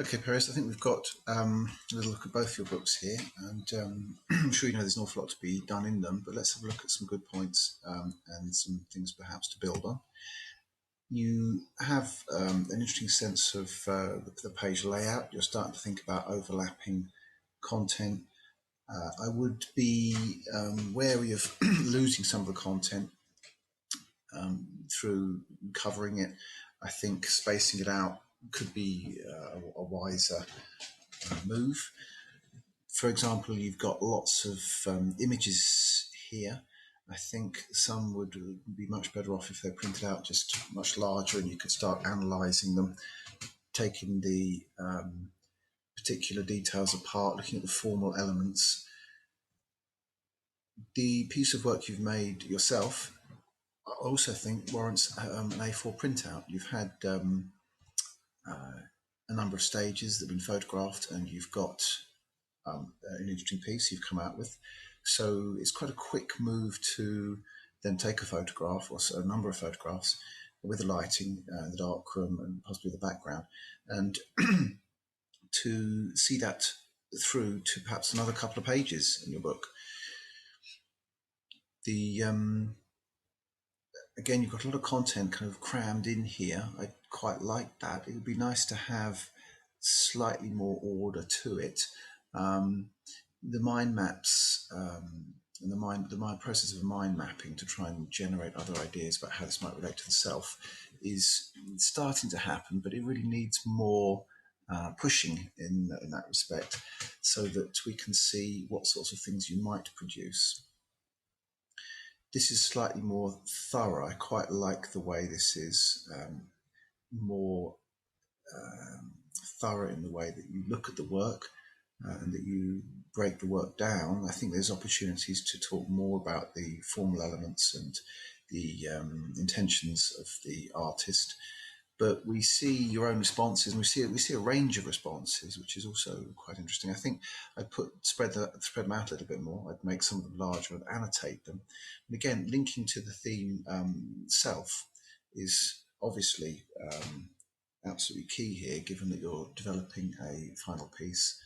Okay, Paris, I think we've got a little look at both your books here, and I'm sure you know there's an awful lot to be done in them, but let's have a look at some good points and some things perhaps to build on. You have an interesting sense of the page layout. You're starting to think about overlapping content. I would be wary of losing some of the content through covering it. I think spacing it out could be a wiser move. For example, you've got lots of images here. I think some would be much better off if they're printed out just much larger and you could start analysing them, taking the particular details apart, looking at the formal elements. The piece of work you've made yourself, I also think warrants an A4 printout. You've had a number of stages that have been photographed and you've got an interesting piece you've come out with. So it's quite a quick move to then take a photograph or a number of photographs with the lighting, the darkroom and possibly the background, and to see that through to perhaps another couple of pages in your book. The again, you've got a lot of content kind of crammed in here. I quite like that. It would be nice to have slightly more order to it. The mind maps and the process of mind mapping to try and generate other ideas about how this might relate to the self is starting to happen, but it really needs more pushing in that respect so that we can see what sorts of things you might produce. This is slightly more thorough. I quite like the way this is more thorough in the way that you look at the work and that you break the work down. I think there's opportunities to talk more about the formal elements and the intentions of the artist. But we see your own responses, and we see a range of responses, which is also quite interesting. I think I'd spread them out a little bit more. I'd make some of them larger and annotate them. And again, linking to the theme self is obviously absolutely key here, given that you're developing a final piece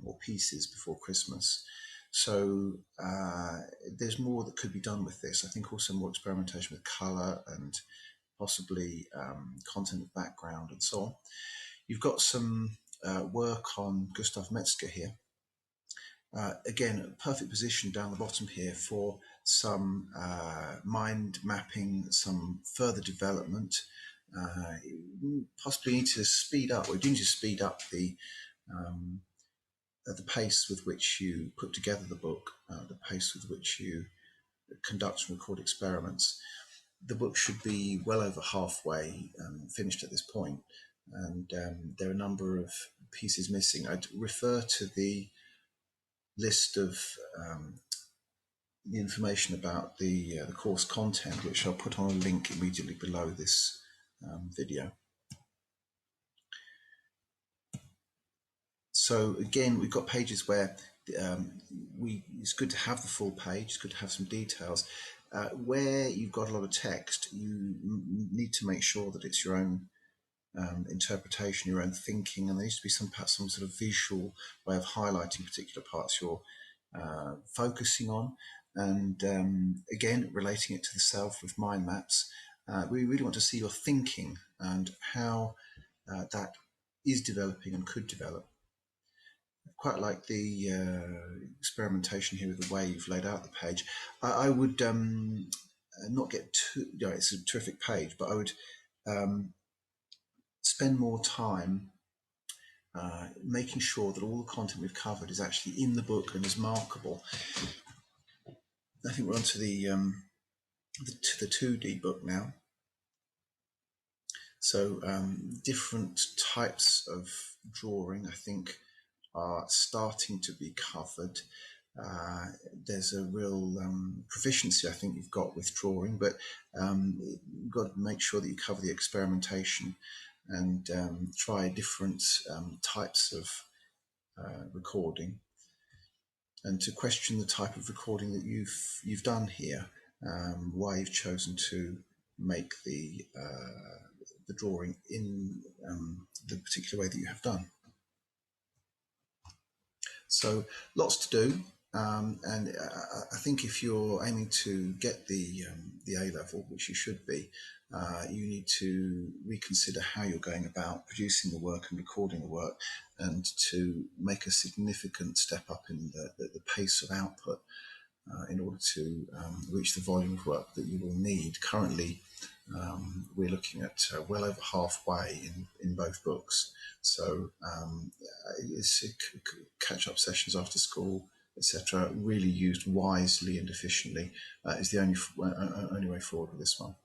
or pieces before Christmas. So there's more that could be done with this. I think also more experimentation with colour and possibly content of background and so on. You've got some work on Gustav Metzger here. Again, a perfect position down the bottom here for some mind mapping, some further development. Possibly need to speed up, or do need to speed up the pace with which you put together the book, the pace with which you conduct and record experiments. The book should be well over halfway finished at this point, and there are a number of pieces missing. I'd refer to the list of the information about the course content, which I'll put on a link immediately below this video. So again, we've got pages where it's good to have the full page, it's good to have some details. Where you've got a lot of text, you need to make sure that it's your own interpretation, your own thinking, and there needs to be perhaps some sort of visual way of highlighting particular parts you're focusing on, and again, relating it to the self with mind maps. We really want to see your thinking and how that is developing and could develop. Quite like the experimentation here with the way you've laid out the page. I would not get too, it's a terrific page, but I would spend more time making sure that all the content we've covered is actually in the book and is markable. I think we're on to the 2D book now. So different types of drawing, I think, are starting to be covered. There's a real proficiency, I think, you've got with drawing, but you've got to make sure that you cover the experimentation and try different types of recording, and to question the type of recording that you've done here, why you've chosen to make the drawing in the particular way that you have done. So lots to do. And I think if you're aiming to get the A level, which you should be, you need to reconsider how you're going about producing the work and recording the work, and to make a significant step up in the pace of output in order to reach the volume of work that you will need. Currently, we're looking at well over halfway in both books. So it's catch-up sessions after school, etc., really used wisely and efficiently is the only way forward with this one.